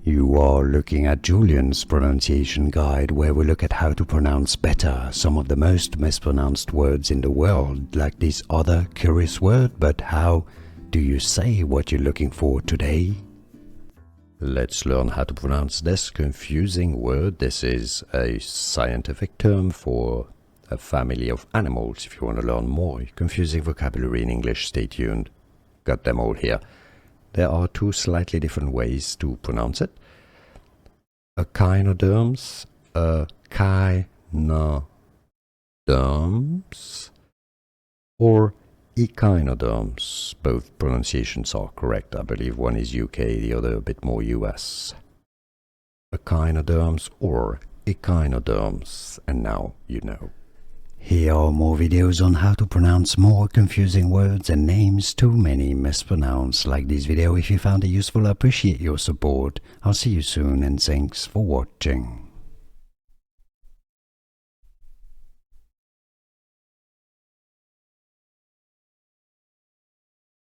You are looking at Julian's pronunciation guide, where we look at how to pronounce better some of the most mispronounced words in the world, like this other curious word. But how do you say what you're looking for today? Let's learn how to pronounce this confusing word. This is a scientific term for a family of animals. If you want to learn more confusing vocabulary in English, stay tuned. Got them all here. There are two slightly different ways to pronounce it. Echinoderms, echinoderms, or echinoderms. Both pronunciations are correct. I believe one is UK, the other a bit more US. Echinoderms or echinoderms. And now you know. Here are more videos on how to pronounce more confusing words and names too many mispronounced. Like this video if you found it useful. I appreciate your support. I'll see you soon and thanks for watching.